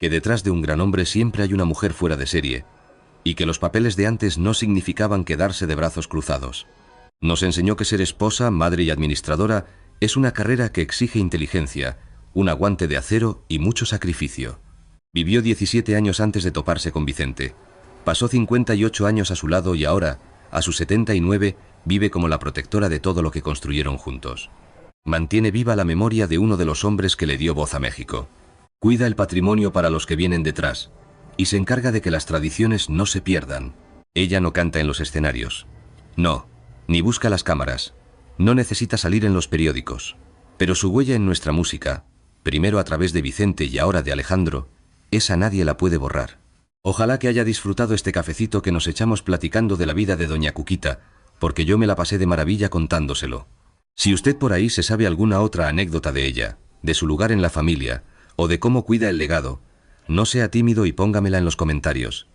que detrás de un gran hombre siempre hay una mujer fuera de serie, y que los papeles de antes no significaban quedarse de brazos cruzados. Nos enseñó que ser esposa, madre y administradora es una carrera que exige inteligencia, un aguante de acero y mucho sacrificio. Vivió 17 años antes de toparse con Vicente. Pasó 58 años a su lado y ahora, a sus 79, vive como la protectora de todo lo que construyeron juntos. Mantiene viva la memoria de uno de los hombres que le dio voz a México. Cuida el patrimonio para los que vienen detrás y se encarga de que las tradiciones no se pierdan. Ella no canta en los escenarios. No, ni busca las cámaras. No necesita salir en los periódicos. Pero su huella en nuestra música, primero a través de Vicente y ahora de Alejandro, esa nadie la puede borrar. Ojalá que haya disfrutado este cafecito que nos echamos platicando de la vida de doña Cuquita, porque yo me la pasé de maravilla contándoselo. Si usted por ahí se sabe alguna otra anécdota de ella, de su lugar en la familia, o de cómo cuida el legado, no sea tímido y póngamela en los comentarios.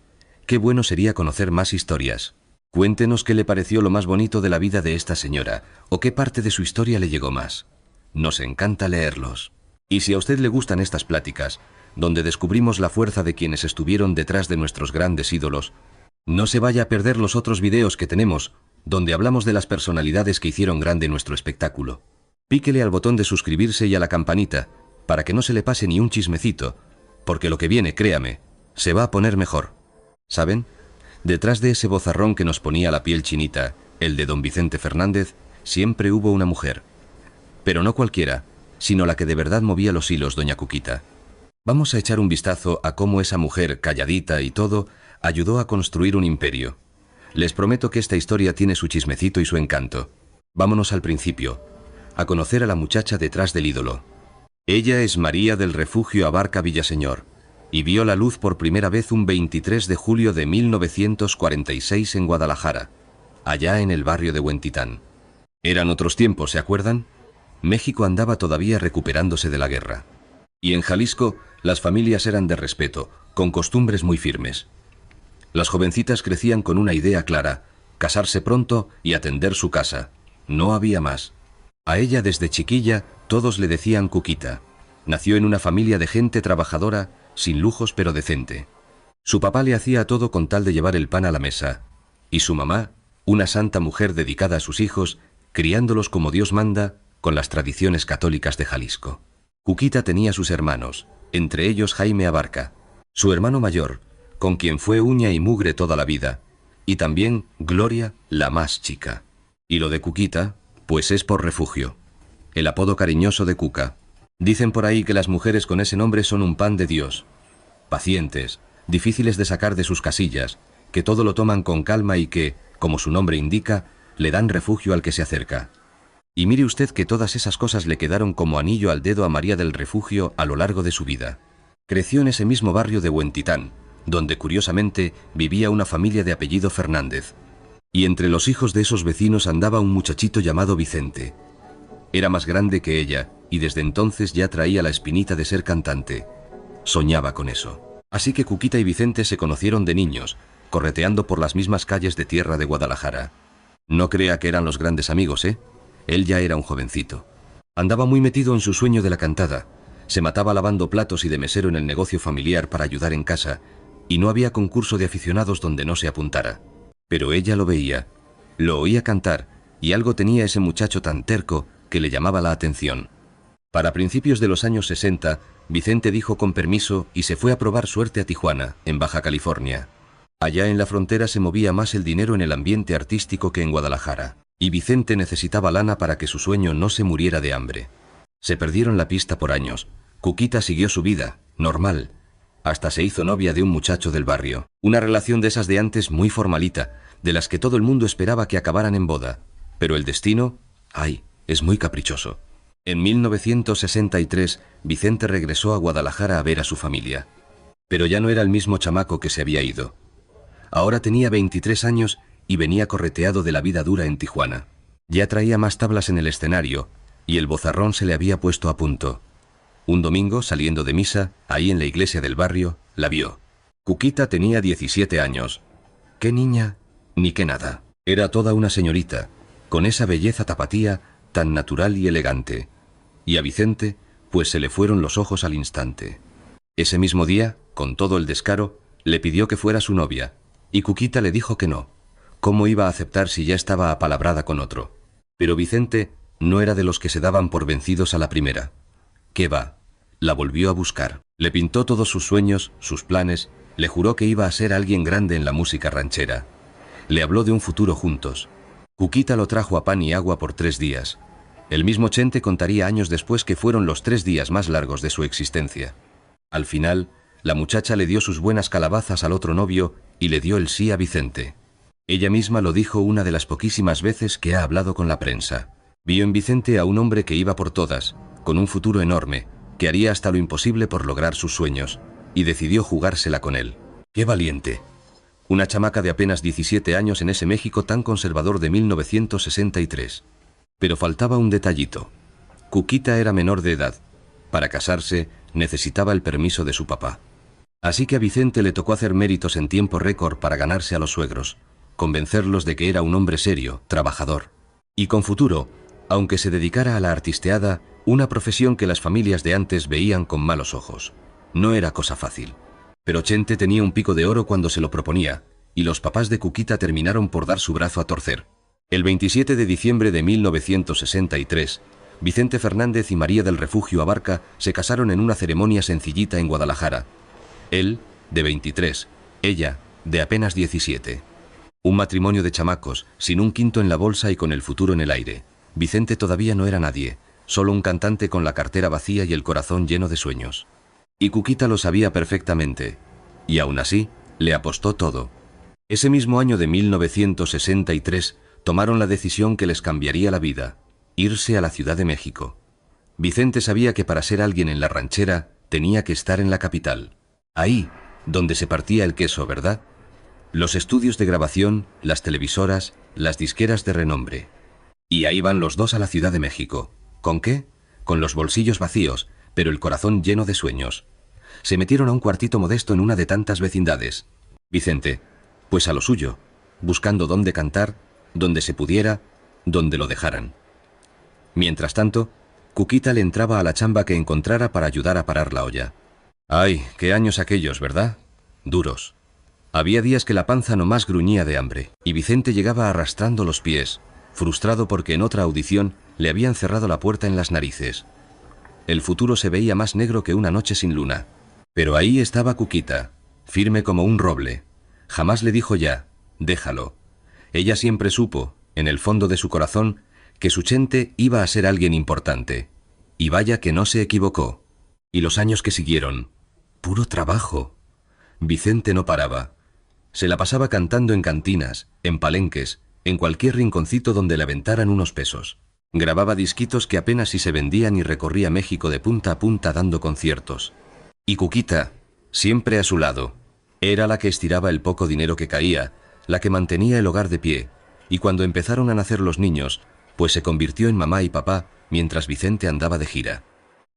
Qué bueno sería conocer más historias. Cuéntenos qué le pareció lo más bonito de la vida de esta señora, o qué parte de su historia le llegó más. Nos encanta leerlos. Y si a usted le gustan estas pláticas, donde descubrimos la fuerza de quienes estuvieron detrás de nuestros grandes ídolos, no se vaya a perder los otros videos que tenemos, donde hablamos de las personalidades que hicieron grande nuestro espectáculo. Píquele al botón de suscribirse y a la campanita, para que no se le pase ni un chismecito, porque lo que viene, créame, se va a poner mejor. ¿Saben? Detrás de ese vozarrón que nos ponía la piel chinita, el de don Vicente Fernández, siempre hubo una mujer. Pero no cualquiera, sino la que de verdad movía los hilos, doña Cuquita. Vamos a echar un vistazo a cómo esa mujer, calladita y todo, ayudó a construir un imperio. Les prometo que esta historia tiene su chismecito y su encanto. Vámonos al principio, a conocer a la muchacha detrás del ídolo. Ella es María del Refugio Abarca Villaseñor, y vio la luz por primera vez un 23 de julio de 1946 en Guadalajara, allá en el barrio de Huentitán. Eran otros tiempos, ¿se acuerdan? México andaba todavía recuperándose de la guerra. Y en Jalisco, las familias eran de respeto, con costumbres muy firmes. Las jovencitas crecían con una idea clara: casarse pronto y atender su casa. No había más. A ella desde chiquilla todos le decían Cuquita. Nació en una familia de gente trabajadora, sin lujos pero decente. Su papá le hacía todo con tal de llevar el pan a la mesa. Y su mamá, una santa mujer dedicada a sus hijos, criándolos como Dios manda, con las tradiciones católicas de Jalisco. Cuquita tenía sus hermanos, entre ellos Jaime Abarca, su hermano mayor, con quien fue uña y mugre toda la vida, y también Gloria, la más chica. Y lo de Cuquita, pues es por refugio, el apodo cariñoso de Cuca. Dicen por ahí que las mujeres con ese nombre son un pan de Dios, pacientes, difíciles de sacar de sus casillas, que todo lo toman con calma y que, como su nombre indica, le dan refugio al que se acerca. Y mire usted que todas esas cosas le quedaron como anillo al dedo a María del Refugio a lo largo de su vida. Creció en ese mismo barrio de Huentitán, donde curiosamente vivía una familia de apellido Fernández. Y entre los hijos de esos vecinos andaba un muchachito llamado Vicente. Era más grande que ella, y desde entonces ya traía la espinita de ser cantante. Soñaba con eso. Así que Cuquita y Vicente se conocieron de niños, correteando por las mismas calles de tierra de Guadalajara. No crea que eran los grandes amigos, ¿eh? Él ya era un jovencito. Andaba muy metido en su sueño de la cantada. Se mataba lavando platos y de mesero en el negocio familiar para ayudar en casa, y no había concurso de aficionados donde no se apuntara. Pero ella lo veía, lo oía cantar, y algo tenía ese muchacho tan terco que le llamaba la atención. Para principios de los años 60, Vicente dijo con permiso y se fue a probar suerte a Tijuana, en Baja California. Allá en la frontera se movía más el dinero en el ambiente artístico que en Guadalajara, y Vicente necesitaba lana para que su sueño no se muriera de hambre. Se perdieron la pista por años. Cuquita siguió su vida, normal, hasta se hizo novia de un muchacho del barrio. Una relación de esas de antes muy formalita, de las que todo el mundo esperaba que acabaran en boda. Pero el destino, ay, es muy caprichoso. En 1963, Vicente regresó a Guadalajara a ver a su familia. Pero ya no era el mismo chamaco que se había ido. Ahora tenía 23 años y venía correteado de la vida dura en Tijuana. Ya traía más tablas en el escenario, y el vozarrón se le había puesto a punto. Un domingo, saliendo de misa, ahí en la iglesia del barrio, la vio. Cuquita tenía 17 años. ¿Qué niña? Ni qué nada. Era toda una señorita, con esa belleza tapatía tan natural y elegante. Y a Vicente, pues se le fueron los ojos al instante. Ese mismo día, con todo el descaro, le pidió que fuera su novia, y Cuquita le dijo que no. ¿Cómo iba a aceptar si ya estaba apalabrada con otro? Pero Vicente no era de los que se daban por vencidos a la primera. ¿Qué va? La volvió a buscar. Le pintó todos sus sueños, sus planes, le juró que iba a ser alguien grande en la música ranchera. Le habló de un futuro juntos. Cuquita lo trajo a pan y agua por 3 días. El mismo Chente contaría años después que fueron los 3 días más largos de su existencia. Al final, la muchacha le dio sus buenas calabazas al otro novio y le dio el sí a Vicente. Ella misma lo dijo una de las poquísimas veces que ha hablado con la prensa. Vio en Vicente a un hombre que iba por todas, con un futuro enorme, que haría hasta lo imposible por lograr sus sueños, y decidió jugársela con él. ¡Qué valiente! Una chamaca de apenas 17 años en ese México tan conservador de 1963. Pero faltaba un detallito. Cuquita era menor de edad. Para casarse, necesitaba el permiso de su papá. Así que a Vicente le tocó hacer méritos en tiempo récord para ganarse a los suegros, convencerlos de que era un hombre serio, trabajador, y con futuro, aunque se dedicara a la artisteada, una profesión que las familias de antes veían con malos ojos. No era cosa fácil. Pero Chente tenía un pico de oro cuando se lo proponía, y los papás de Cuquita terminaron por dar su brazo a torcer. El 27 de diciembre de 1963, Vicente Fernández y María del Refugio Abarca se casaron en una ceremonia sencillita en Guadalajara. Él, de 23, ella, de apenas 17. Un matrimonio de chamacos, sin un quinto en la bolsa y con el futuro en el aire. Vicente todavía no era nadie, solo un cantante con la cartera vacía y el corazón lleno de sueños. Y Cuquita lo sabía perfectamente, y aún así, le apostó todo. Ese mismo año de 1963, tomaron la decisión que les cambiaría la vida, irse a la Ciudad de México. Vicente sabía que para ser alguien en la ranchera, tenía que estar en la capital. Ahí, donde se partía el queso, ¿verdad? Los estudios de grabación, las televisoras, las disqueras de renombre. Y ahí van los dos a la Ciudad de México. ¿Con qué? Con los bolsillos vacíos, pero el corazón lleno de sueños. Se metieron a un cuartito modesto en una de tantas vecindades. Vicente, pues a lo suyo, buscando dónde cantar, donde se pudiera, donde lo dejaran. Mientras tanto, Cuquita le entraba a la chamba que encontrara para ayudar a parar la olla. Ay, qué años aquellos, ¿verdad? Duros. Había días que la panza nomás gruñía de hambre, y Vicente llegaba arrastrando los pies, frustrado porque en otra audición le habían cerrado la puerta en las narices. El futuro se veía más negro que una noche sin luna. Pero ahí estaba Cuquita, firme como un roble. Jamás le dijo ya, déjalo. Ella siempre supo, en el fondo de su corazón, que su Chente iba a ser alguien importante. Y vaya que no se equivocó. Y los años que siguieron, puro trabajo. Vicente no paraba. Se la pasaba cantando en cantinas, en palenques, en cualquier rinconcito donde le aventaran unos pesos. Grababa disquitos que apenas si se vendían y recorría México de punta a punta dando conciertos. Y Cuquita, siempre a su lado, era la que estiraba el poco dinero que caía, la que mantenía el hogar de pie, y cuando empezaron a nacer los niños, pues se convirtió en mamá y papá mientras Vicente andaba de gira.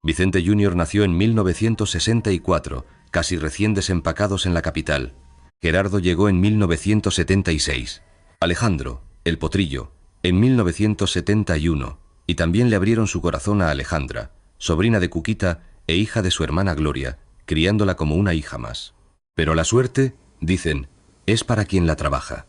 Vicente Jr. nació en 1964, casi recién desempacados en la capital. Gerardo llegó en 1976. Alejandro, el potrillo, en 1971, y también le abrieron su corazón a Alejandra, sobrina de Cuquita e hija de su hermana Gloria, criándola como una hija más. Pero la suerte, dicen, es para quien la trabaja.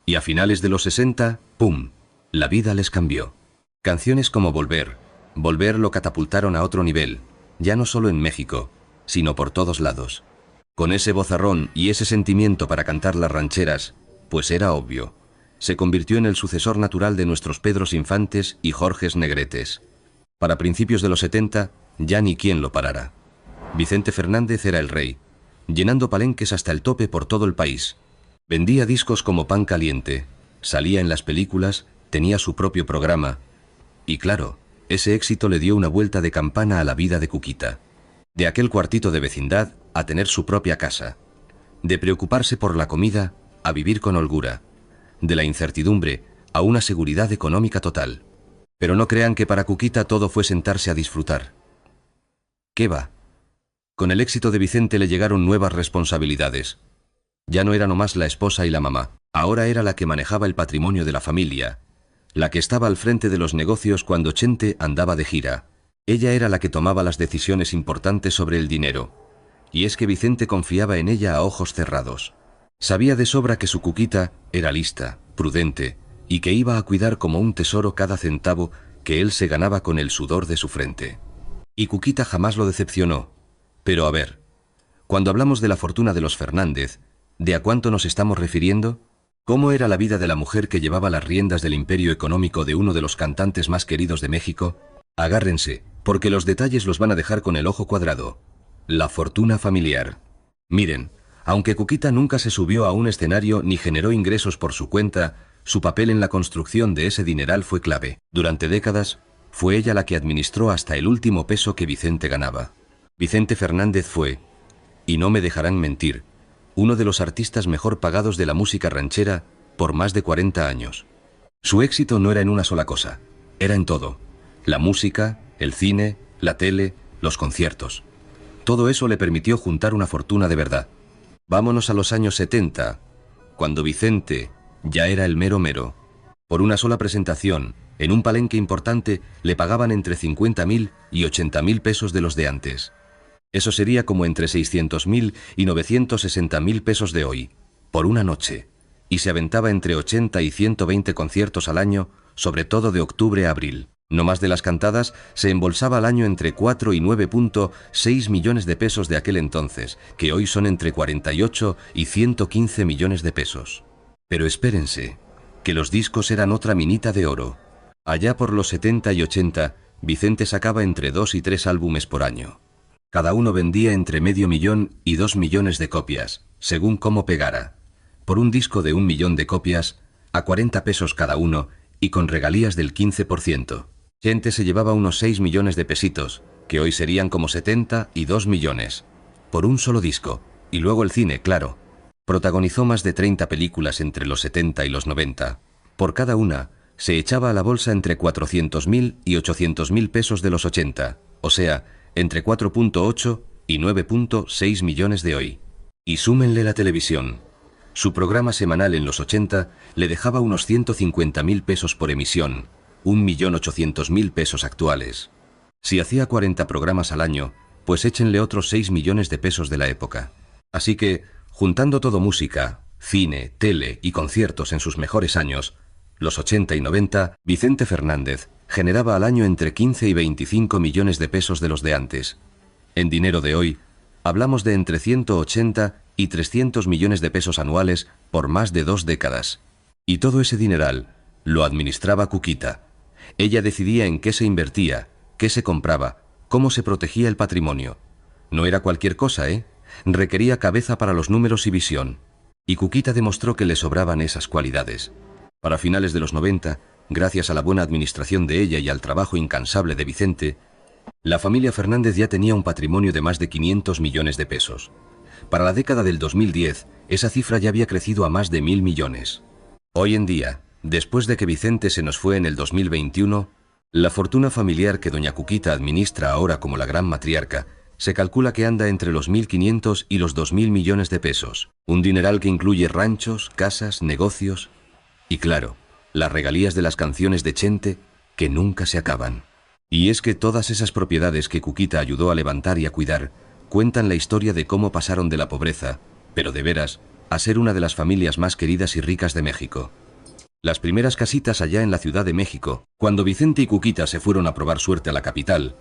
Y a finales de los 60, ¡pum!, la vida les cambió. Canciones como Volver, Volver lo catapultaron a otro nivel, ya no solo en México, sino por todos lados. Con ese vozarrón y ese sentimiento para cantar las rancheras, pues era obvio, se convirtió en el sucesor natural de nuestros Pedros Infantes y Jorges Negretes. Para principios de los 70, ya ni quien lo parara. Vicente Fernández era el rey, llenando palenques hasta el tope por todo el país. Vendía discos como pan caliente, salía en las películas, tenía su propio programa. Y claro, ese éxito le dio una vuelta de campana a la vida de Cuquita. De aquel cuartito de vecindad a tener su propia casa. De preocuparse por la comida a vivir con holgura. De la incertidumbre a una seguridad económica total. Pero no crean que para Cuquita todo fue sentarse a disfrutar. ¿Qué va? Con el éxito de Vicente le llegaron nuevas responsabilidades. Ya no era nomás la esposa y la mamá, ahora era la que manejaba el patrimonio de la familia, la que estaba al frente de los negocios cuando Chente andaba de gira. Ella era la que tomaba las decisiones importantes sobre el dinero. y es que Vicente confiaba en ella a ojos cerrados. Sabía de sobra que su Cuquita era lista, prudente, y que iba a cuidar como un tesoro cada centavo que él se ganaba con el sudor de su frente. Y Cuquita jamás lo decepcionó. Pero a ver, cuando hablamos de la fortuna de los Fernández, ¿de a cuánto nos estamos refiriendo? ¿Cómo era la vida de la mujer que llevaba las riendas del imperio económico de uno de los cantantes más queridos de México? Agárrense, porque los detalles los van a dejar con el ojo cuadrado. La fortuna familiar. Miren, aunque Cuquita nunca se subió a un escenario ni generó ingresos por su cuenta, su papel en la construcción de ese dineral fue clave. Durante décadas, fue ella la que administró hasta el último peso que Vicente ganaba. Vicente Fernández fue, y no me dejarán mentir, uno de los artistas mejor pagados de la música ranchera por más de 40 años. Su éxito no era en una sola cosa, era en todo. La música, el cine, la tele, los conciertos. Todo eso le permitió juntar una fortuna de verdad. Vámonos a los años 70, cuando Vicente ya era el mero mero. Por una sola presentación, en un palenque importante, le pagaban entre 50.000 y 80.000 pesos de los de antes. Eso sería como entre 600.000 y 960.000 pesos de hoy, por una noche, y se aventaba entre 80 y 120 conciertos al año, sobre todo de octubre a abril. No más de las cantadas, se embolsaba al año entre 4 y 9.6 millones de pesos de aquel entonces, que hoy son entre 48 y 115 millones de pesos. Pero espérense, que los discos eran otra minita de oro. Allá por los 70 y 80, Vicente sacaba entre 2 y 3 álbumes por año. Cada uno vendía entre 500.000 y 2 millones de copias, según cómo pegara. Por un disco de 1 millón de copias, a 40 pesos cada uno y con regalías del 15%. Gente se llevaba unos 6 millones de pesitos, que hoy serían como 70 y 2 millones, por un solo disco. Y luego el cine, claro. Protagonizó más de 30 películas entre los 70 y los 90. Por cada una, se echaba a la bolsa entre 400.000 y 800.000 pesos de los 80, o sea, entre 4.8 y 9.6 millones de hoy. Y súmenle la televisión. Su programa semanal en los 80 le dejaba unos 150.000 pesos por emisión, 1.800.000 pesos actuales. Si hacía 40 programas al año, pues échenle otros 6 millones de pesos de la época. Así que, juntando todo música, cine, tele y conciertos en sus mejores años, los 80 y 90, Vicente Fernández generaba al año entre 15 y 25 millones de pesos de los de antes. En dinero de hoy, hablamos de entre 180 y 300 millones de pesos anuales por más de 2 décadas. Y todo ese dineral lo administraba Cuquita. Ella decidía en qué se invertía, qué se compraba, cómo se protegía el patrimonio. No era cualquier cosa, ¿eh? Requería cabeza para los números y visión. Y Cuquita demostró que le sobraban esas cualidades. Para finales de los 90, gracias a la buena administración de ella y al trabajo incansable de Vicente, la familia Fernández ya tenía un patrimonio de más de 500 millones de pesos. Para la década del 2010, esa cifra ya había crecido a más de 1.000 millones. Hoy en día, después de que Vicente se nos fue en el 2021, la fortuna familiar que doña Cuquita administra ahora como la gran matriarca, se calcula que anda entre los 1.500 y los 2.000 millones de pesos. Un dineral que incluye ranchos, casas, negocios y, claro, las regalías de las canciones de Chente que nunca se acaban. Y es que todas esas propiedades que Cuquita ayudó a levantar y a cuidar cuentan la historia de cómo pasaron de la pobreza, pero de veras, a ser una de las familias más queridas y ricas de México. Las primeras casitas allá en la Ciudad de México, cuando Vicente y Cuquita se fueron a probar suerte a la capital,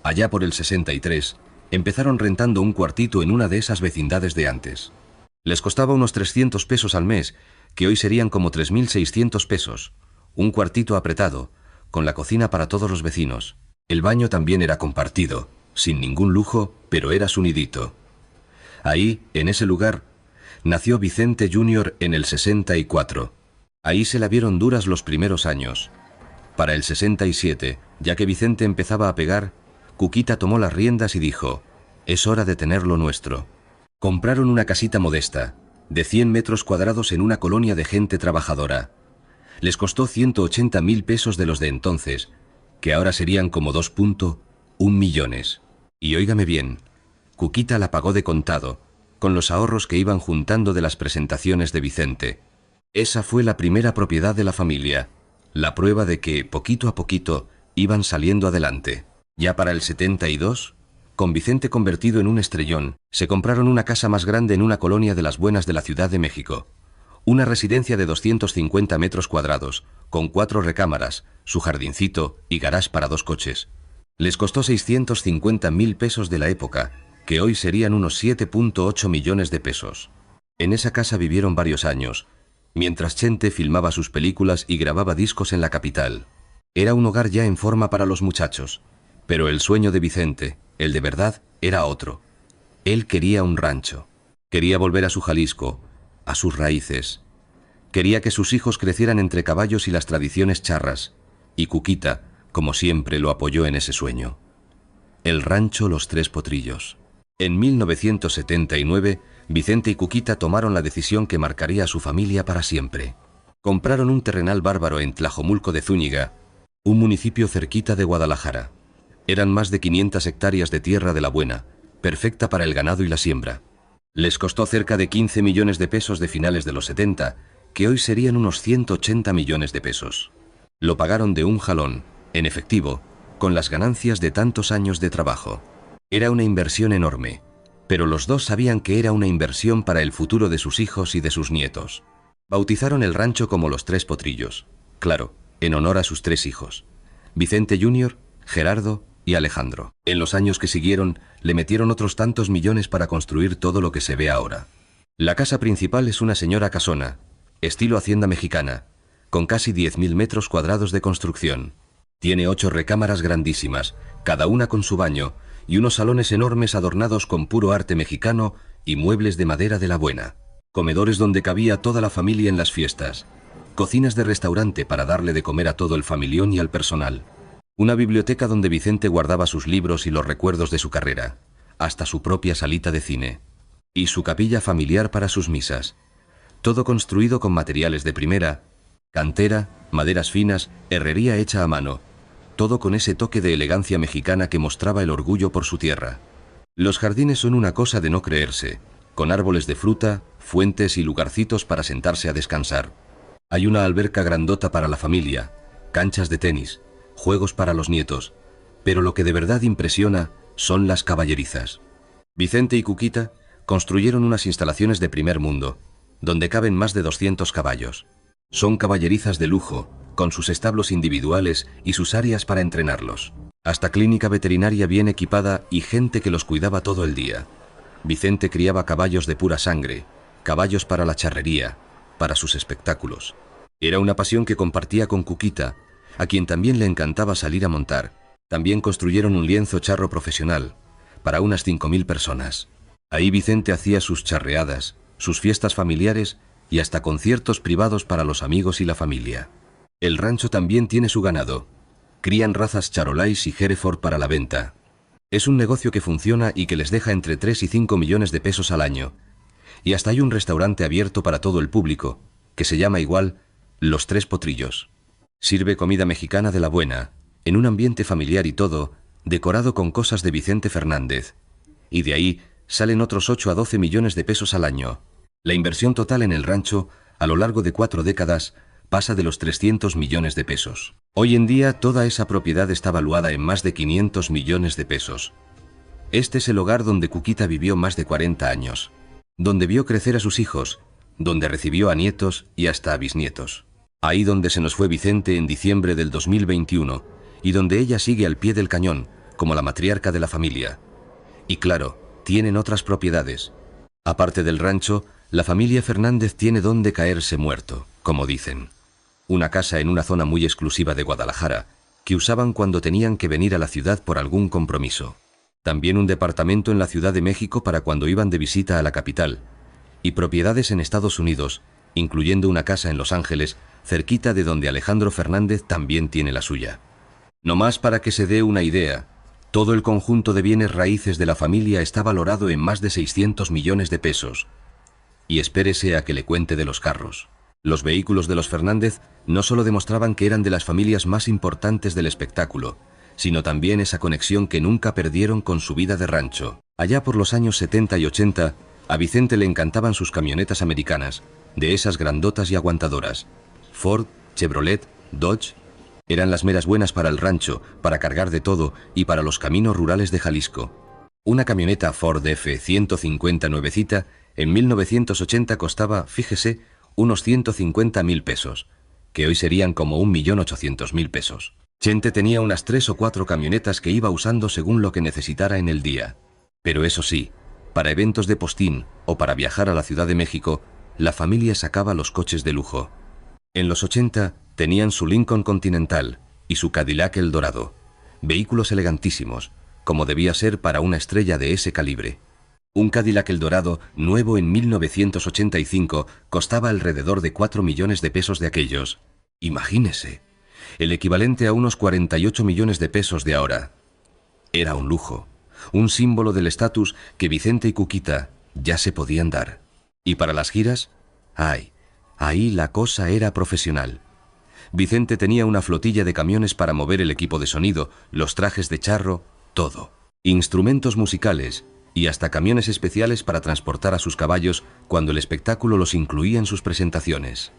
allá por el 63, empezaron rentando un cuartito en una de esas vecindades de antes. Les costaba unos 300 pesos al mes, que hoy serían como 3.600 pesos. Un cuartito apretado, con la cocina para todos los vecinos. El baño también era compartido, sin ningún lujo, pero era su nidito. Ahí, en ese lugar, nació Vicente Jr. en el 64. Ahí se la vieron duras los primeros años. Para el 67, ya que Vicente empezaba a pegar, Cuquita tomó las riendas y dijo: es hora de tener lo nuestro. Compraron una casita modesta, de 100 metros cuadrados en una colonia de gente trabajadora. Les costó 180.000 pesos de los de entonces, que ahora serían como 2.1 millones. Y óigame bien, Cuquita la pagó de contado, con los ahorros que iban juntando de las presentaciones de Vicente. Esa fue la primera propiedad de la familia, la prueba de que, poquito a poquito, iban saliendo adelante. Ya para el 72, con Vicente convertido en un estrellón, se compraron una casa más grande en una colonia de las buenas de la Ciudad de México. Una residencia de 250 metros cuadrados, con 4 recámaras, su jardincito y garage para 2 coches. Les costó 650.000 pesos de la época, que hoy serían unos 7.8 millones de pesos. En esa casa vivieron varios años, mientras Chente filmaba sus películas y grababa discos en la capital. Era un hogar ya en forma para los muchachos, pero el sueño de Vicente, el de verdad, era otro. Él quería un rancho. Quería volver a su Jalisco, a sus raíces. Quería que sus hijos crecieran entre caballos y las tradiciones charras, y Cuquita, como siempre, lo apoyó en ese sueño. El rancho Los Tres Potrillos. En 1979, Vicente y Cuquita tomaron la decisión que marcaría a su familia para siempre. Compraron un terrenal bárbaro en Tlajomulco de Zúñiga, un municipio cerquita de Guadalajara. Eran más de 500 hectáreas de tierra de la buena, perfecta para el ganado y la siembra. Les costó cerca de 15 millones de pesos de finales de los 70, que hoy serían unos 180 millones de pesos. Lo pagaron de un jalón, en efectivo, con las ganancias de tantos años de trabajo. Era una inversión enorme, pero los dos sabían que era una inversión para el futuro de sus hijos y de sus nietos. Bautizaron el rancho como Los Tres Potrillos, claro, en honor a sus 3 hijos, Vicente Jr., Gerardo y Alejandro. En los años que siguieron, le metieron otros tantos millones para construir todo lo que se ve ahora. La casa principal es una señora casona, estilo hacienda mexicana, con casi 10.000 metros cuadrados de construcción. Tiene 8 recámaras grandísimas, cada una con su baño, y unos salones enormes adornados con puro arte mexicano y muebles de madera de la buena. Comedores donde cabía toda la familia en las fiestas. Cocinas de restaurante para darle de comer a todo el familión y al personal. Una biblioteca donde Vicente guardaba sus libros y los recuerdos de su carrera, hasta su propia salita de cine. Y su capilla familiar para sus misas. Todo construido con materiales de primera, cantera, maderas finas, herrería hecha a mano. Todo con ese toque de elegancia mexicana que mostraba el orgullo por su tierra. Los jardines son una cosa de no creerse, con árboles de fruta, fuentes y lugarcitos para sentarse a descansar. Hay una alberca grandota para la familia, canchas de tenis, juegos para los nietos, pero lo que de verdad impresiona son las caballerizas. Vicente y Cuquita construyeron unas instalaciones de primer mundo, donde caben más de 200 caballos. Son caballerizas de lujo, con sus establos individuales y sus áreas para entrenarlos. Hasta clínica veterinaria bien equipada y gente que los cuidaba todo el día. Vicente criaba caballos de pura sangre, caballos para la charrería, para sus espectáculos. Era una pasión que compartía con Cuquita, a quien también le encantaba salir a montar. También construyeron un lienzo charro profesional, para unas 5.000 personas. Ahí Vicente hacía sus charreadas, sus fiestas familiares y hasta conciertos privados para los amigos y la familia. El rancho también tiene su ganado. Crían razas charolais y Hereford para la venta. Es un negocio que funciona y que les deja entre 3 y 5 millones de pesos al año. Y hasta hay un restaurante abierto para todo el público, que se llama igual Los Tres Potrillos. Sirve comida mexicana de la buena, en un ambiente familiar y todo, decorado con cosas de Vicente Fernández. Y de ahí salen otros 8 a 12 millones de pesos al año. La inversión total en el rancho, a lo largo de 4 décadas, pasa de los 300 millones de pesos. Hoy en día toda esa propiedad está valuada en más de 500 millones de pesos. Este es el hogar donde Cuquita vivió más de 40 años, donde vio crecer a sus hijos, donde recibió a nietos y hasta a bisnietos. Ahí donde se nos fue Vicente en diciembre del 2021 y donde ella sigue al pie del cañón, como la matriarca de la familia. Y claro, tienen otras propiedades. Aparte del rancho, la familia Fernández tiene donde caerse muerto, como dicen. Una casa en una zona muy exclusiva de Guadalajara, que usaban cuando tenían que venir a la ciudad por algún compromiso. También un departamento en la Ciudad de México para cuando iban de visita a la capital. Y propiedades en Estados Unidos, incluyendo una casa en Los Ángeles, cerquita de donde Alejandro Fernández también tiene la suya. No más para que se dé una idea, todo el conjunto de bienes raíces de la familia está valorado en más de 600 millones de pesos. Y espérese a que le cuente de los carros. Los vehículos de los Fernández no solo demostraban que eran de las familias más importantes del espectáculo, sino también esa conexión que nunca perdieron con su vida de rancho. Allá por los años 70 y 80, a Vicente le encantaban sus camionetas americanas, de esas grandotas y aguantadoras. Ford, Chevrolet, Dodge, eran las meras buenas para el rancho, para cargar de todo y para los caminos rurales de Jalisco. Una camioneta Ford F-150 nuevecita en 1980 costaba, fíjese, unos 150.000 pesos, que hoy serían como 1.800.000 pesos. Chente tenía unas 3 o 4 camionetas que iba usando según lo que necesitara en el día. Pero eso sí, para eventos de postín o para viajar a la Ciudad de México, la familia sacaba los coches de lujo. En los 80 tenían su Lincoln Continental y su Cadillac Eldorado, vehículos elegantísimos, como debía ser para una estrella de ese calibre. Un Cadillac Eldorado nuevo en 1985 costaba alrededor de 4 millones de pesos de aquellos. Imagínese, el equivalente a unos 48 millones de pesos de ahora. Era un lujo, un símbolo del estatus que Vicente y Cuquita ya se podían dar. ¿Y para las giras? ¡Ay! Ahí la cosa era profesional. Vicente tenía una flotilla de camiones para mover el equipo de sonido, los trajes de charro, todo. Instrumentos musicales y hasta camiones especiales para transportar a sus caballos cuando el espectáculo los incluía en sus presentaciones.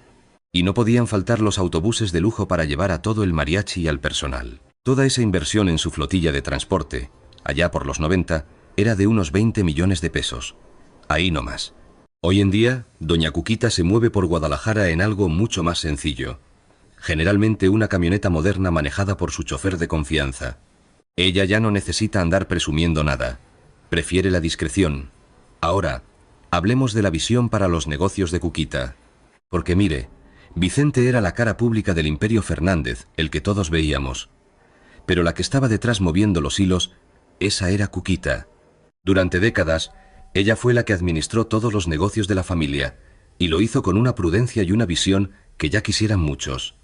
Y no podían faltar los autobuses de lujo para llevar a todo el mariachi y al personal. Toda esa inversión en su flotilla de transporte, allá por los 90, era de unos 20 millones de pesos. Ahí no más. Hoy en día, doña Cuquita se mueve por Guadalajara en algo mucho más sencillo. Generalmente una camioneta moderna manejada por su chofer de confianza. Ella ya no necesita andar presumiendo nada. Prefiere la discreción. Ahora, hablemos de la visión para los negocios de Cuquita. Porque mire, Vicente era la cara pública del Imperio Fernández, el que todos veíamos. Pero la que estaba detrás moviendo los hilos, esa era Cuquita. Durante décadas, ella fue la que administró todos los negocios de la familia, y lo hizo con una prudencia y una visión que ya quisieran muchos.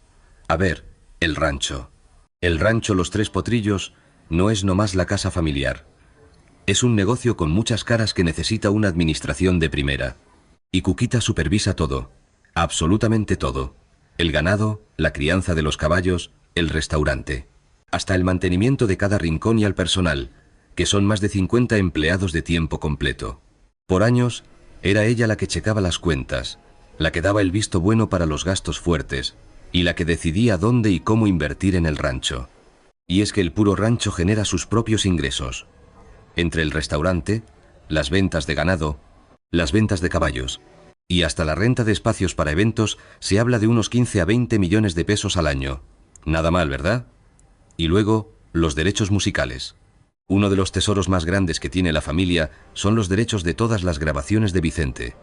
A ver, el rancho. El rancho Los Tres Potrillos no es nomás la casa familiar. Es un negocio con muchas caras que necesita una administración de primera. Y Cuquita supervisa todo, absolutamente todo. El ganado, la crianza de los caballos, el restaurante. Hasta el mantenimiento de cada rincón y al personal, que son más de 50 empleados de tiempo completo. Por años, era ella la que checaba las cuentas, la que daba el visto bueno para los gastos fuertes, y la que decidía dónde y cómo invertir en el rancho. Y es que el puro rancho genera sus propios ingresos. Entre el restaurante, las ventas de ganado, las ventas de caballos, y hasta la renta de espacios para eventos, se habla de unos 15 a 20 millones de pesos al año. Nada mal, ¿verdad? Y luego, los derechos musicales. Uno de los tesoros más grandes que tiene la familia son los derechos de todas las grabaciones de Vicente.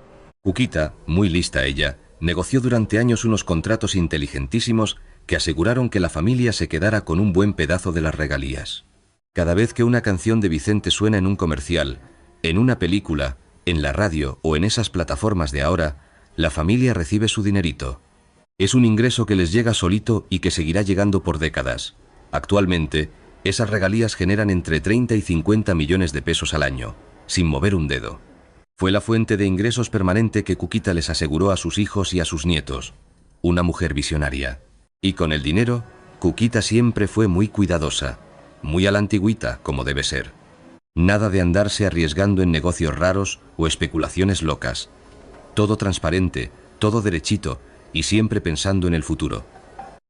Cuquita, muy lista ella, negoció durante años unos contratos inteligentísimos que aseguraron que la familia se quedara con un buen pedazo de las regalías. Cada vez que una canción de Vicente suena en un comercial, en una película, en la radio o en esas plataformas de ahora, la familia recibe su dinerito. Es un ingreso que les llega solito y que seguirá llegando por décadas. Actualmente, esas regalías generan entre 30 y 50 millones de pesos al año, sin mover un dedo. Fue la fuente de ingresos permanente que Cuquita les aseguró a sus hijos y a sus nietos. Una mujer visionaria. Y con el dinero, Cuquita siempre fue muy cuidadosa, muy a la antigüita, como debe ser. Nada de andarse arriesgando en negocios raros o especulaciones locas. Todo transparente, todo derechito y siempre pensando en el futuro.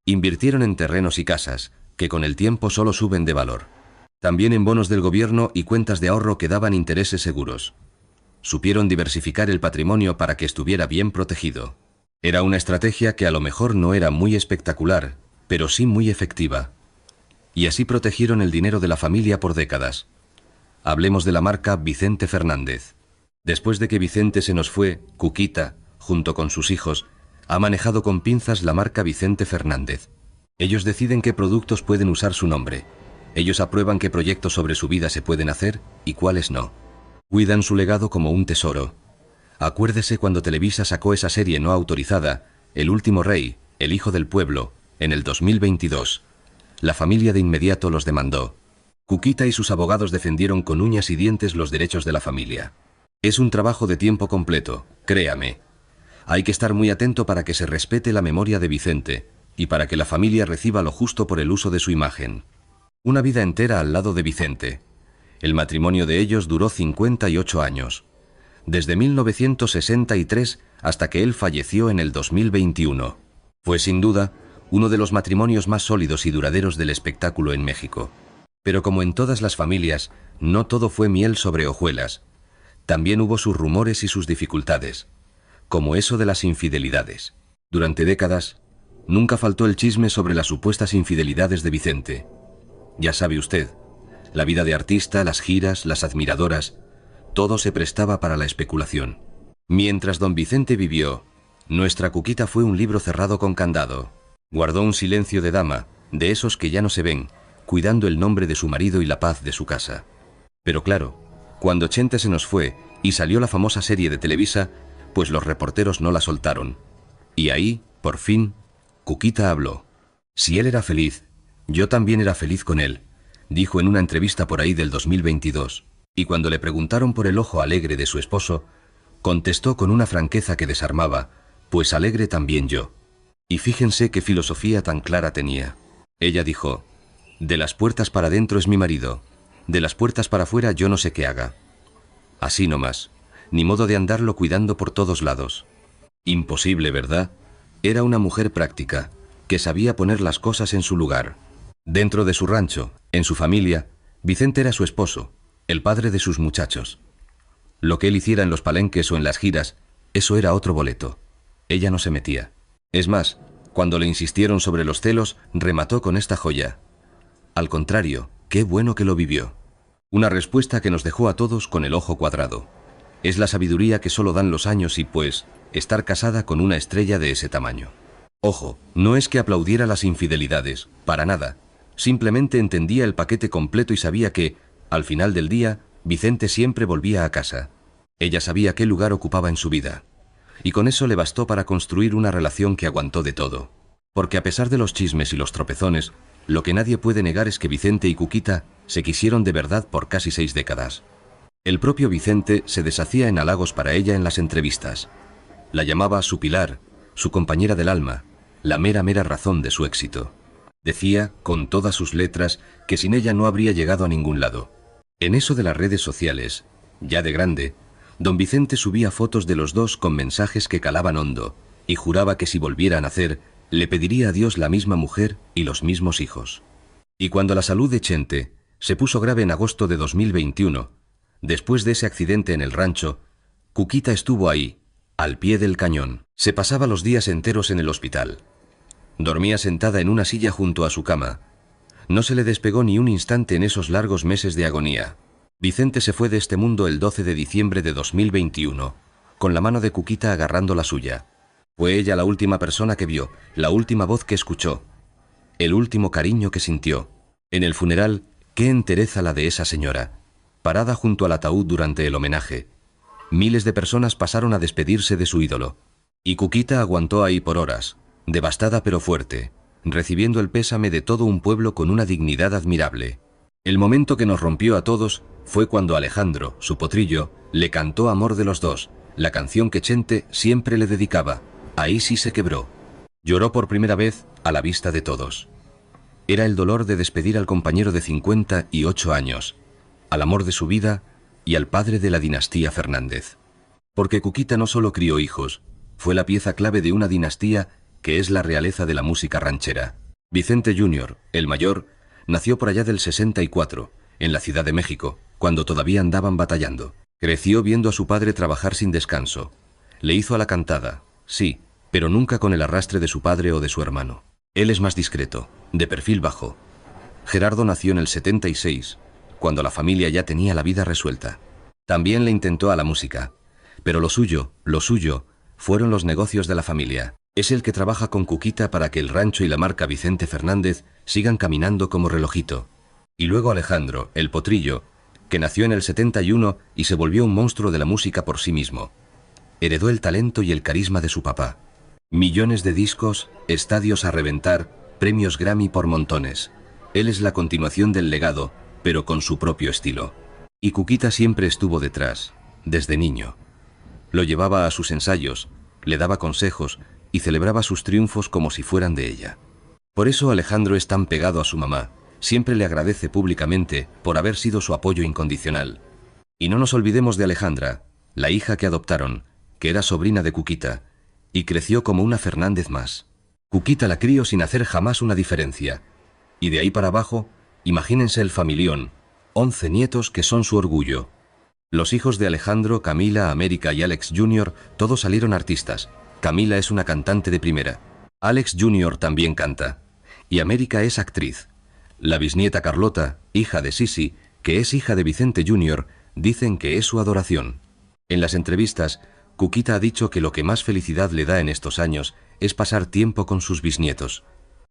Invirtieron en terrenos y casas, que con el tiempo solo suben de valor. También en bonos del gobierno y cuentas de ahorro que daban intereses seguros. Supieron diversificar el patrimonio para que estuviera bien protegido. Era una estrategia que a lo mejor no era muy espectacular, pero sí muy efectiva. Y así protegieron el dinero de la familia por décadas. Hablemos de la marca Vicente Fernández. Después de que Vicente se nos fue, Cuquita, junto con sus hijos, ha manejado con pinzas la marca Vicente Fernández. Ellos deciden qué productos pueden usar su nombre. Ellos aprueban qué proyectos sobre su vida se pueden hacer y cuáles no. Cuidan su legado como un tesoro. Acuérdese cuando Televisa sacó esa serie no autorizada, El último rey, el hijo del pueblo, en el 2022. La familia de inmediato los demandó. Cuquita y sus abogados defendieron con uñas y dientes los derechos de la familia. Es un trabajo de tiempo completo, créame. Hay que estar muy atento para que se respete la memoria de Vicente y para que la familia reciba lo justo por el uso de su imagen. Una vida entera al lado de Vicente. El matrimonio de ellos duró 58 años. Desde 1963 hasta que él falleció en el 2021. Fue sin duda uno de los matrimonios más sólidos y duraderos del espectáculo en México. Pero como en todas las familias, no todo fue miel sobre hojuelas. También hubo sus rumores y sus dificultades, como eso de las infidelidades. Durante décadas, nunca faltó el chisme sobre las supuestas infidelidades de Vicente. Ya sabe usted, la vida de artista, las giras, las admiradoras, todo se prestaba para la especulación. Mientras don Vicente vivió, nuestra Cuquita fue un libro cerrado con candado. Guardó un silencio de dama, de esos que ya no se ven, cuidando el nombre de su marido y la paz de su casa. Pero claro, cuando Chente se nos fue y salió la famosa serie de Televisa, pues los reporteros no la soltaron. Y ahí, por fin, Cuquita habló. Si él era feliz, yo también era feliz con él, dijo en una entrevista por ahí del 2022. Y cuando le preguntaron por el ojo alegre de su esposo, contestó con una franqueza que desarmaba, pues alegre también yo. Y fíjense qué filosofía tan clara tenía. Ella dijo, de las puertas para dentro es mi marido, de las puertas para fuera yo no sé qué haga. Así nomás, ni modo de andarlo cuidando por todos lados. Imposible, ¿verdad? Era una mujer práctica, que sabía poner las cosas en su lugar. Dentro de su rancho, en su familia, Vicente era su esposo, el padre de sus muchachos. Lo que él hiciera en los palenques o en las giras, eso era otro boleto. Ella no se metía. Es más, cuando le insistieron sobre los celos, remató con esta joya. Al contrario, qué bueno que lo vivió. Una respuesta que nos dejó a todos con el ojo cuadrado. Es la sabiduría que solo dan los años y, pues, estar casada con una estrella de ese tamaño. Ojo, no es que aplaudiera las infidelidades, para nada. Simplemente entendía el paquete completo y sabía que, al final del día, Vicente siempre volvía a casa. Ella sabía qué lugar ocupaba en su vida. Y con eso le bastó para construir una relación que aguantó de todo. Porque a pesar de los chismes y los tropezones, lo que nadie puede negar es que Vicente y Cuquita se quisieron de verdad por casi 6 décadas. El propio Vicente se deshacía en halagos para ella en las entrevistas. La llamaba su pilar, su compañera del alma, la mera razón de su éxito. Decía, con todas sus letras, que sin ella no habría llegado a ningún lado. En eso de las redes sociales, ya de grande, don Vicente subía fotos de los dos con mensajes que calaban hondo, y juraba que si volviera a nacer, le pediría a Dios la misma mujer y los mismos hijos. Y cuando la salud de Chente se puso grave en agosto de 2021, después de ese accidente en el rancho, Cuquita estuvo ahí, al pie del cañón. Se pasaba los días enteros en el hospital. Dormía sentada en una silla junto a su cama. No se le despegó ni un instante en esos largos meses de agonía. Vicente se fue de este mundo el 12 de diciembre de 2021, con la mano de Cuquita agarrando la suya. Fue ella la última persona que vio, la última voz que escuchó, el último cariño que sintió. En el funeral, qué entereza la de esa señora, parada junto al ataúd durante el homenaje. Miles de personas pasaron a despedirse de su ídolo. Y Cuquita aguantó ahí por horas, devastada pero fuerte, recibiendo el pésame de todo un pueblo con una dignidad admirable. El momento que nos rompió a todos fue cuando Alejandro, su potrillo, le cantó Amor de los dos, la canción que Chente siempre le dedicaba. Ahí sí se quebró. Lloró por primera vez a la vista de todos. Era el dolor de despedir al compañero de 58 años, al amor de su vida y al padre de la dinastía Fernández. Porque Cuquita no solo crió hijos, fue la pieza clave de una dinastía que es la realeza de la música ranchera. Vicente Jr., el mayor, nació por allá del 64, en la Ciudad de México, cuando todavía andaban batallando. Creció viendo a su padre trabajar sin descanso. Le hizo a la cantada, sí, pero nunca con el arrastre de su padre o de su hermano. Él es más discreto, de perfil bajo. Gerardo nació en el 76, cuando la familia ya tenía la vida resuelta. También le intentó a la música, pero lo suyo, fueron los negocios de la familia. Es el que trabaja con Cuquita para que el rancho y la marca Vicente Fernández sigan caminando como relojito. Y luego Alejandro, el potrillo, que nació en el 71 y se volvió un monstruo de la música por sí mismo. Heredó el talento y el carisma de su papá. Millones de discos, estadios a reventar, premios Grammy por montones. Él es la continuación del legado, pero con su propio estilo. Y Cuquita siempre estuvo detrás, desde niño. Lo llevaba a sus ensayos, le daba consejos y celebraba sus triunfos como si fueran de ella. Por eso Alejandro es tan pegado a su mamá, siempre le agradece públicamente por haber sido su apoyo incondicional. Y no nos olvidemos de Alejandra, la hija que adoptaron, que era sobrina de Cuquita, y creció como una Fernández más. Cuquita la crió sin hacer jamás una diferencia, y de ahí para abajo Imagínense el familión, 11 nietos que son su orgullo. Los hijos de Alejandro, Camila, América y Alex Jr. todos salieron artistas. Camila es una cantante de primera. Alex Jr. también canta. Y América es actriz. La bisnieta Carlota, hija de Sisi, que es hija de Vicente Jr., dicen que es su adoración. En las entrevistas, Cuquita ha dicho que lo que más felicidad le da en estos años es pasar tiempo con sus bisnietos.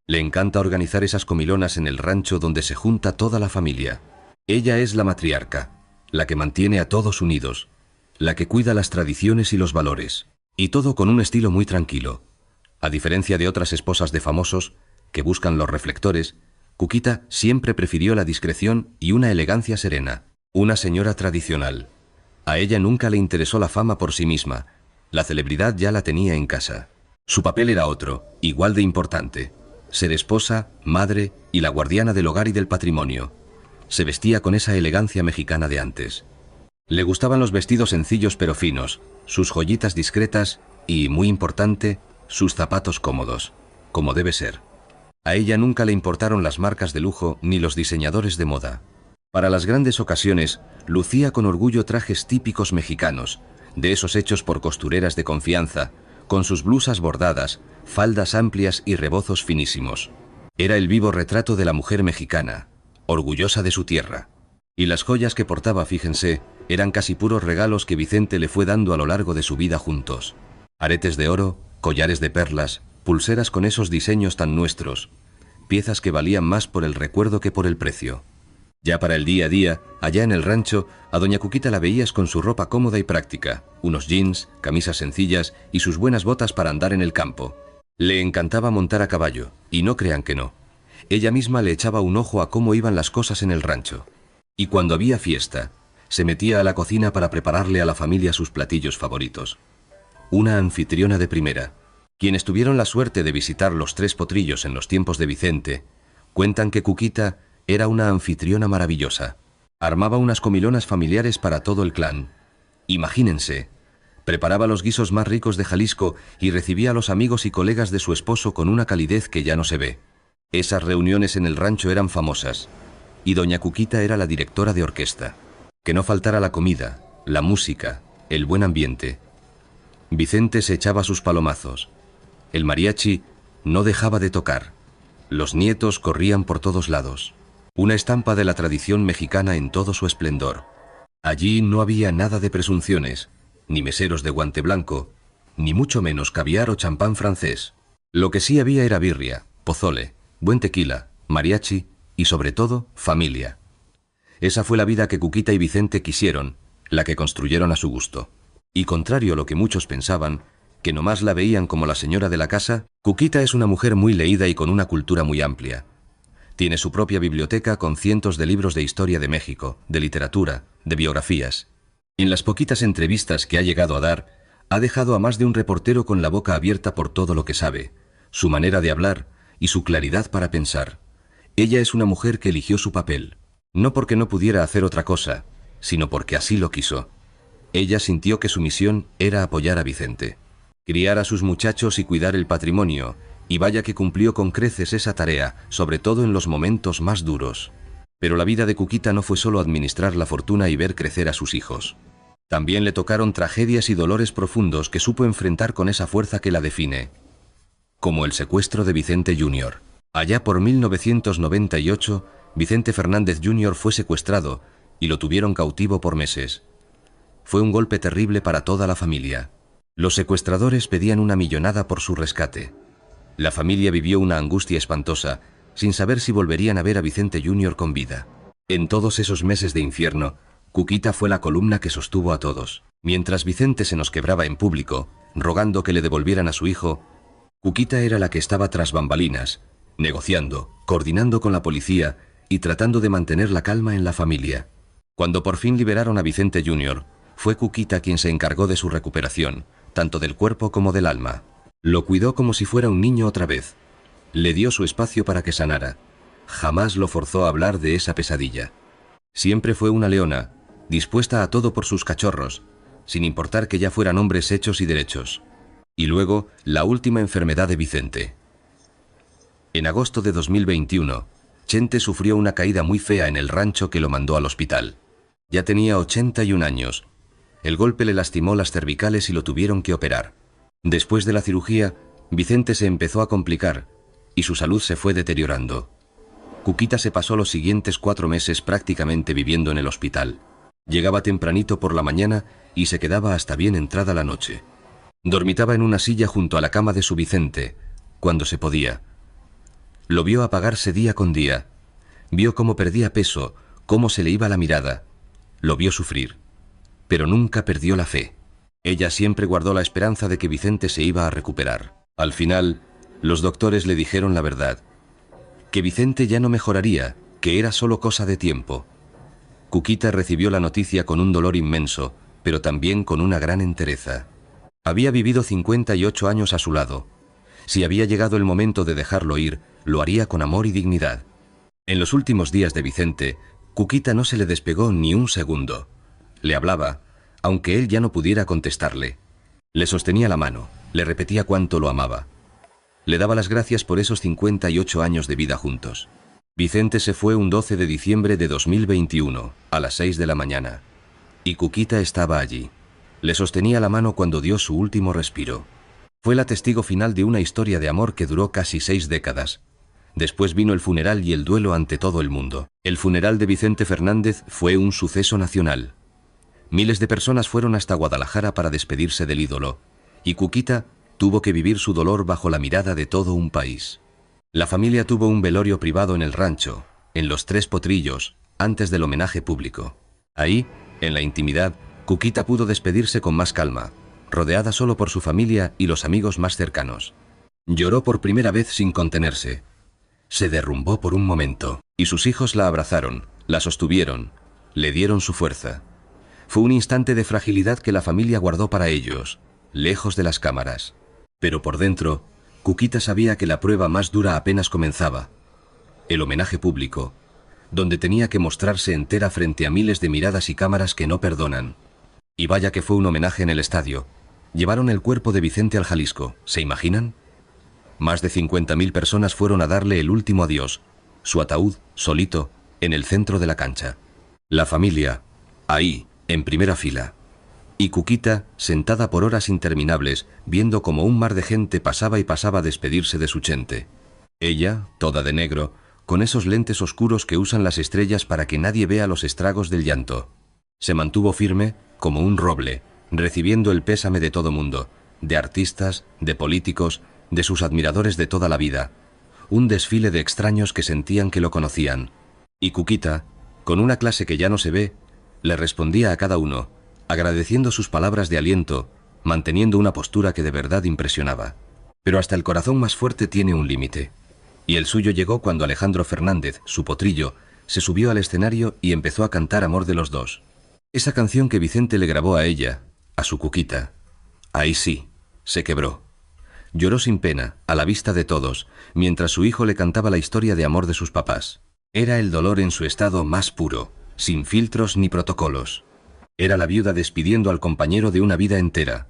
Le encanta organizar esas comilonas en el rancho donde se junta toda la familia. Ella es la matriarca, la que mantiene a todos unidos, la que cuida las tradiciones y los valores, y todo con un estilo muy tranquilo. A diferencia de otras esposas de famosos, que buscan los reflectores, Cuquita siempre prefirió la discreción y una elegancia serena, una señora tradicional. A ella nunca le interesó la fama por sí misma, la celebridad ya la tenía en casa. Su papel era otro, igual de importante: ser esposa, madre y la guardiana del hogar y del patrimonio. Se vestía con esa elegancia mexicana de antes. Le gustaban los vestidos sencillos pero finos, sus joyitas discretas y, muy importante, sus zapatos cómodos, como debe ser. A ella nunca le importaron las marcas de lujo ni los diseñadores de moda. Para las grandes ocasiones, lucía con orgullo trajes típicos mexicanos, de esos hechos por costureras de confianza, con sus blusas bordadas, faldas amplias y rebozos finísimos. Era el vivo retrato de la mujer mexicana, orgullosa de su tierra. Y las joyas que portaba, fíjense, eran casi puros regalos que Vicente le fue dando a lo largo de su vida juntos. Aretes de oro, collares de perlas, pulseras con esos diseños tan nuestros, piezas que valían más por el recuerdo que por el precio. Ya para el día a día, allá en el rancho, a doña Cuquita la veías con su ropa cómoda y práctica, unos jeans, camisas sencillas y sus buenas botas para andar en el campo. Le encantaba montar a caballo, y no crean que no. Ella misma le echaba un ojo a cómo iban las cosas en el rancho. Y cuando había fiesta, se metía a la cocina para prepararle a la familia sus platillos favoritos. Una anfitriona de primera. Quienes tuvieron la suerte de visitar los Tres Potrillos en los tiempos de Vicente, cuentan que Cuquita era una anfitriona maravillosa. Armaba unas comilonas familiares para todo el clan. Imagínense, preparaba los guisos más ricos de Jalisco y recibía a los amigos y colegas de su esposo con una calidez que ya no se ve. Esas reuniones en el rancho eran famosas, y doña Cuquita era la directora de orquesta. Que no faltara la comida, la música, el buen ambiente. Vicente se echaba sus palomazos. El mariachi no dejaba de tocar. Los nietos corrían por todos lados. Una estampa de la tradición mexicana en todo su esplendor. Allí no había nada de presunciones, ni meseros de guante blanco, ni mucho menos caviar o champán francés. Lo que sí había era birria, pozole, buen tequila, mariachi y, sobre todo, familia. Esa fue la vida que Cuquita y Vicente quisieron, la que construyeron a su gusto. Y contrario a lo que muchos pensaban, que nomás la veían como la señora de la casa, Cuquita es una mujer muy leída y con una cultura muy amplia. Tiene su propia biblioteca con cientos de libros de historia de México, de literatura, de biografías. En las poquitas entrevistas que ha llegado a dar, ha dejado a más de un reportero con la boca abierta por todo lo que sabe, su manera de hablar y su claridad para pensar. Ella es una mujer que eligió su papel, no porque no pudiera hacer otra cosa, sino porque así lo quiso. Ella sintió que su misión era apoyar a Vicente, criar a sus muchachos y cuidar el patrimonio, y vaya que cumplió con creces esa tarea, sobre todo en los momentos más duros. Pero la vida de Cuquita no fue solo administrar la fortuna y ver crecer a sus hijos. También le tocaron tragedias y dolores profundos que supo enfrentar con esa fuerza que la define. Como el secuestro de Vicente Jr. Allá por 1998, Vicente Fernández Jr. fue secuestrado y lo tuvieron cautivo por meses. Fue un golpe terrible para toda la familia. Los secuestradores pedían una millonada por su rescate. La familia vivió una angustia espantosa, sin saber si volverían a ver a Vicente Jr. con vida. En todos esos meses de infierno, Cuquita fue la columna que sostuvo a todos. Mientras Vicente se nos quebraba en público, rogando que le devolvieran a su hijo, Cuquita era la que estaba tras bambalinas, negociando, coordinando con la policía y tratando de mantener la calma en la familia. Cuando por fin liberaron a Vicente Jr., fue Cuquita quien se encargó de su recuperación, tanto del cuerpo como del alma. Lo cuidó como si fuera un niño otra vez. Le dio su espacio para que sanara. Jamás lo forzó a hablar de esa pesadilla. Siempre fue una leona, dispuesta a todo por sus cachorros, sin importar que ya fueran hombres hechos y derechos. Y luego, la última enfermedad de Vicente. En agosto de 2021, Chente sufrió una caída muy fea en el rancho que lo mandó al hospital. Ya tenía 81 años. El golpe le lastimó las cervicales y lo tuvieron que operar. Después de la cirugía, Vicente se empezó a complicar y su salud se fue deteriorando. Cuquita se pasó los siguientes 4 meses prácticamente viviendo en el hospital. Llegaba tempranito por la mañana y se quedaba hasta bien entrada la noche. Dormitaba en una silla junto a la cama de su Vicente, cuando se podía. Lo vio apagarse día con día. Vio cómo perdía peso, cómo se le iba la mirada. Lo vio sufrir. Pero nunca perdió la fe. Ella siempre guardó la esperanza de que Vicente se iba a recuperar. Al final, los doctores le dijeron la verdad. Que Vicente ya no mejoraría, que era solo cosa de tiempo. Cuquita recibió la noticia con un dolor inmenso, pero también con una gran entereza. Había vivido 58 años a su lado. Si había llegado el momento de dejarlo ir, lo haría con amor y dignidad. En los últimos días de Vicente, Cuquita no se le despegó ni un segundo. Le hablaba, aunque él ya no pudiera contestarle. Le sostenía la mano, le repetía cuánto lo amaba. Le daba las gracias por esos 58 años de vida juntos. Vicente se fue un 12 de diciembre de 2021, a las 6 de la mañana. Y Cuquita estaba allí. Le sostenía la mano cuando dio su último respiro. Fue la testigo final de una historia de amor que duró casi 6 décadas. Después vino el funeral y el duelo ante todo el mundo. El funeral de Vicente Fernández fue un suceso nacional. Miles de personas fueron hasta Guadalajara para despedirse del ídolo. Y Cuquita tuvo que vivir su dolor bajo la mirada de todo un país. La familia tuvo un velorio privado en el rancho, en Los Tres Potrillos, antes del homenaje público. Ahí, en la intimidad, Cuquita pudo despedirse con más calma, rodeada solo por su familia y los amigos más cercanos. Lloró por primera vez sin contenerse. Se derrumbó por un momento, y sus hijos la abrazaron, la sostuvieron, le dieron su fuerza. Fue un instante de fragilidad que la familia guardó para ellos, lejos de las cámaras. Pero por dentro, Cuquita sabía que la prueba más dura apenas comenzaba. El homenaje público, donde tenía que mostrarse entera frente a miles de miradas y cámaras que no perdonan. Y vaya que fue un homenaje en el estadio. Llevaron el cuerpo de Vicente al Jalisco, ¿se imaginan? Más de 50.000 personas fueron a darle el último adiós, su ataúd, solito, en el centro de la cancha. La familia, ahí, en primera fila. Y Cuquita, sentada por horas interminables, viendo como un mar de gente pasaba y pasaba a despedirse de su Chente. Ella, toda de negro, con esos lentes oscuros que usan las estrellas para que nadie vea los estragos del llanto. Se mantuvo firme, como un roble, recibiendo el pésame de todo mundo, de artistas, de políticos, de sus admiradores de toda la vida. Un desfile de extraños que sentían que lo conocían. Y Cuquita, con una clase que ya no se ve, le respondía a cada uno, agradeciendo sus palabras de aliento, manteniendo una postura que de verdad impresionaba. Pero hasta el corazón más fuerte tiene un límite. Y el suyo llegó cuando Alejandro Fernández, su potrillo, se subió al escenario y empezó a cantar Amor de los Dos. Esa canción que Vicente le grabó a ella, a su Cuquita. Ahí sí, se quebró. Lloró sin pena, a la vista de todos, mientras su hijo le cantaba la historia de amor de sus papás. Era el dolor en su estado más puro, sin filtros ni protocolos. Era la viuda despidiendo al compañero de una vida entera.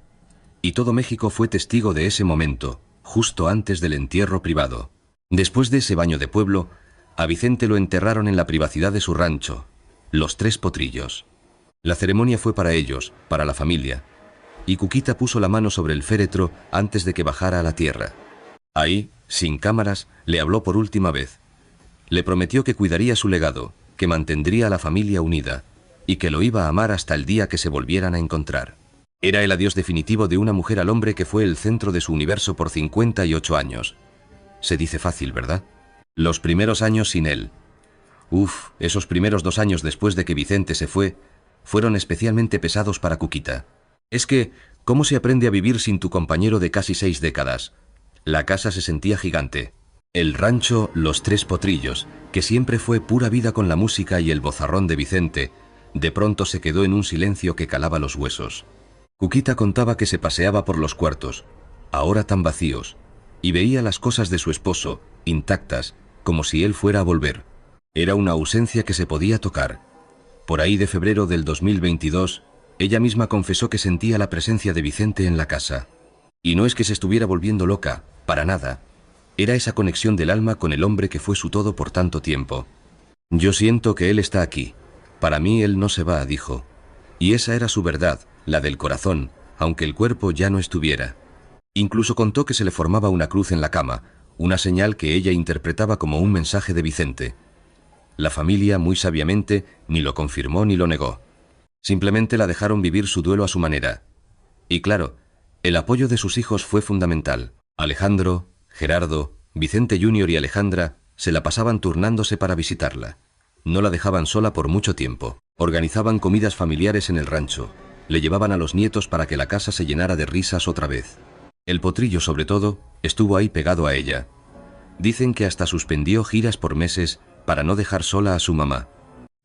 Y todo México fue testigo de ese momento, justo antes del entierro privado. Después de ese baño de pueblo, a Vicente lo enterraron en la privacidad de su rancho, Los Tres Potrillos. La ceremonia fue para ellos, para la familia, y Cuquita puso la mano sobre el féretro antes de que bajara a la tierra. Ahí, sin cámaras, le habló por última vez. Le prometió que cuidaría su legado, que mantendría a la familia unida, y que lo iba a amar hasta el día que se volvieran a encontrar. Era el adiós definitivo de una mujer al hombre que fue el centro de su universo por 58 años. Se dice fácil, ¿verdad? Los primeros años sin él. Esos primeros 2 años después de que Vicente se fue, fueron especialmente pesados para Cuquita. Es que, ¿cómo se aprende a vivir sin tu compañero de casi 6 décadas? La casa se sentía gigante. El rancho Los Tres Potrillos, que siempre fue pura vida con la música y el vozarrón de Vicente, de pronto se quedó en un silencio que calaba los huesos. Cuquita contaba que se paseaba por los cuartos, ahora tan vacíos, y veía las cosas de su esposo, intactas, como si él fuera a volver. Era una ausencia que se podía tocar. Por ahí de febrero del 2022, ella misma confesó que sentía la presencia de Vicente en la casa. Y no es que se estuviera volviendo loca, para nada. Era esa conexión del alma con el hombre que fue su todo por tanto tiempo. Yo siento que él está aquí. Para mí él no se va, dijo. Y esa era su verdad, la del corazón, aunque el cuerpo ya no estuviera. Incluso contó que se le formaba una cruz en la cama, una señal que ella interpretaba como un mensaje de Vicente. La familia, muy sabiamente, ni lo confirmó ni lo negó. Simplemente la dejaron vivir su duelo a su manera. Y claro, el apoyo de sus hijos fue fundamental. Alejandro, Gerardo, Vicente Jr. y Alejandra se la pasaban turnándose para visitarla. No la dejaban sola por mucho tiempo. Organizaban comidas familiares en el rancho. Le llevaban a los nietos para que la casa se llenara de risas otra vez. El potrillo, sobre todo, estuvo ahí pegado a ella. Dicen que hasta suspendió giras por meses para no dejar sola a su mamá.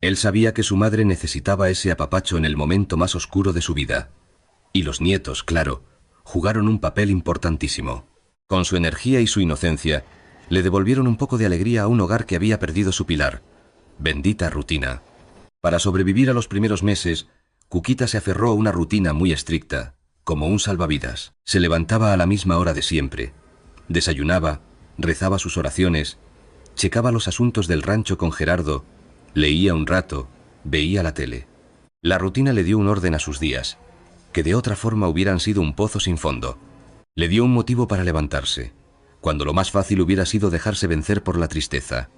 Él sabía que su madre necesitaba ese apapacho en el momento más oscuro de su vida. Y los nietos, claro, jugaron un papel importantísimo. Con su energía y su inocencia, le devolvieron un poco de alegría a un hogar que había perdido su pilar. Bendita rutina. Para sobrevivir a los primeros meses, Cuquita se aferró a una rutina muy estricta, como un salvavidas. Se levantaba a la misma hora de siempre. Desayunaba, rezaba sus oraciones, checaba los asuntos del rancho con Gerardo, leía un rato, veía la tele. La rutina le dio un orden a sus días, que de otra forma hubieran sido un pozo sin fondo. Le dio un motivo para levantarse, cuando lo más fácil hubiera sido dejarse vencer por la tristeza.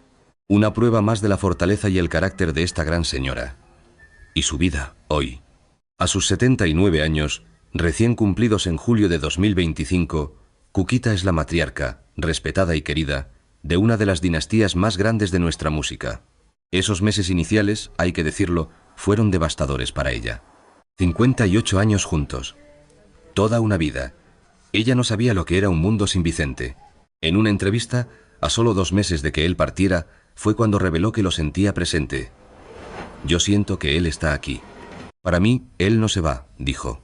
Una prueba más de la fortaleza y el carácter de esta gran señora. Y su vida, hoy. A sus 79 años, recién cumplidos en julio de 2025, Cuquita es la matriarca, respetada y querida, de una de las dinastías más grandes de nuestra música. Esos meses iniciales, hay que decirlo, fueron devastadores para ella. 58 años juntos. Toda una vida. Ella no sabía lo que era un mundo sin Vicente. En una entrevista, a solo 2 meses de que él partiera, fue cuando reveló que lo sentía presente. Yo siento que él está aquí. Para mí, él no se va, dijo.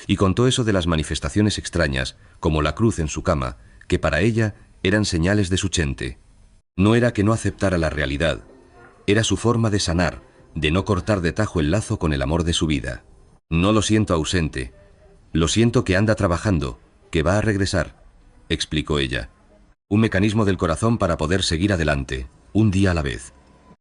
Y contó eso de las manifestaciones extrañas, como la cruz en su cama, que para ella eran señales de su Chente. No era que no aceptara la realidad, era su forma de sanar, de no cortar de tajo el lazo con el amor de su vida. No lo siento ausente, lo siento que anda trabajando, que va a regresar, explicó ella. Un mecanismo del corazón para poder seguir adelante, un día a la vez.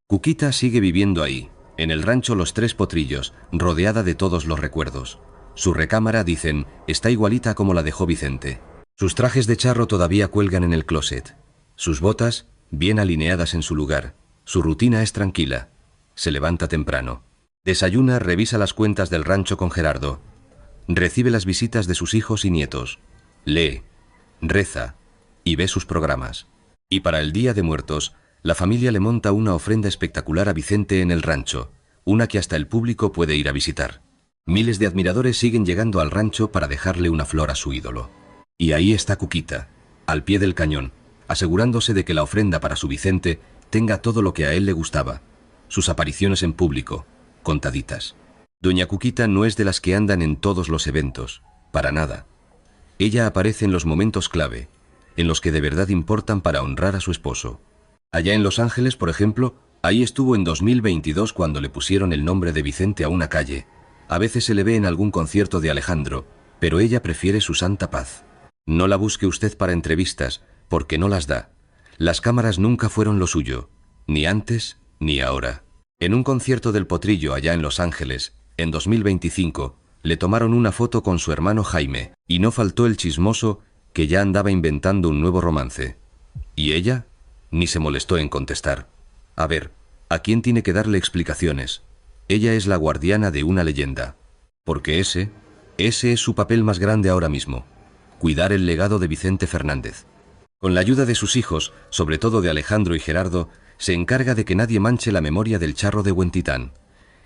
Cuquita sigue viviendo ahí, en el rancho Los Tres Potrillos, rodeada de todos los recuerdos. Su recámara, dicen, está igualita como la dejó Vicente. Sus trajes de charro todavía cuelgan en el closet. Sus botas, bien alineadas en su lugar. Su rutina es tranquila. Se levanta temprano. Desayuna, revisa las cuentas del rancho con Gerardo. Recibe las visitas de sus hijos y nietos. Lee, reza y ve sus programas. Y para el Día de Muertos, la familia le monta una ofrenda espectacular a Vicente en el rancho, una que hasta el público puede ir a visitar. Miles de admiradores siguen llegando al rancho para dejarle una flor a su ídolo. Y ahí está Cuquita, al pie del cañón, asegurándose de que la ofrenda para su Vicente tenga todo lo que a él le gustaba. Sus apariciones en público, contaditas. Doña Cuquita no es de las que andan en todos los eventos, para nada. Ella aparece en los momentos clave, en los que de verdad importan para honrar a su esposo. Allá en Los Ángeles, por ejemplo, ahí estuvo en 2022 cuando le pusieron el nombre de Vicente a una calle. A veces se le ve en algún concierto de Alejandro, pero ella prefiere su santa paz. No la busque usted para entrevistas, porque no las da. Las cámaras nunca fueron lo suyo, ni antes ni ahora. En un concierto del Potrillo allá en Los Ángeles, en 2025, le tomaron una foto con su hermano Jaime, y no faltó el chismoso que ya andaba inventando un nuevo romance. ¿Y ella? Ni se molestó en contestar. A ver, ¿a quién tiene que darle explicaciones? Ella es la guardiana de una leyenda. Porque ese es su papel más grande ahora mismo. Cuidar el legado de Vicente Fernández. Con la ayuda de sus hijos, sobre todo de Alejandro y Gerardo, se encarga de que nadie manche la memoria del charro de Huentitán.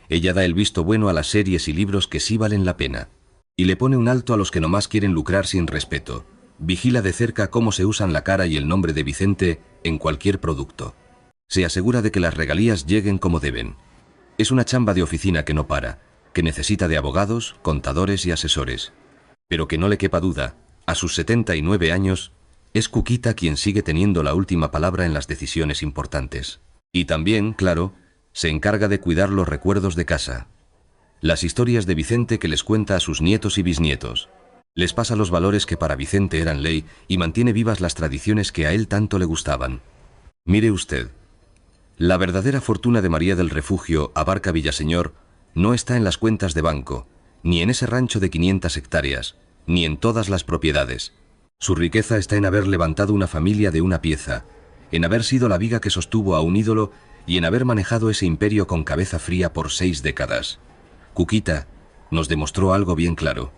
Ella da el visto bueno a las series y libros que sí valen la pena. Y le pone un alto a los que nomás quieren lucrar sin respeto. Vigila de cerca cómo se usan la cara y el nombre de Vicente en cualquier producto. Se asegura de que las regalías lleguen como deben. Es una chamba de oficina que no para, que necesita de abogados, contadores y asesores. Pero que no le quepa duda, a sus 79 años, es Cuquita quien sigue teniendo la última palabra en las decisiones importantes. Y también, claro, se encarga de cuidar los recuerdos de casa. Las historias de Vicente que les cuenta a sus nietos y bisnietos. Les pasa los valores que para Vicente eran ley y mantiene vivas las tradiciones que a él tanto le gustaban. Mire usted, la verdadera fortuna de María del Refugio Abarca Villaseñor no está en las cuentas de banco, ni en ese rancho de 500 hectáreas, ni en todas las propiedades. Su riqueza está en haber levantado una familia de una pieza, en haber sido la viga que sostuvo a un ídolo y en haber manejado ese imperio con cabeza fría por 6 décadas. Cuquita nos demostró algo bien claro.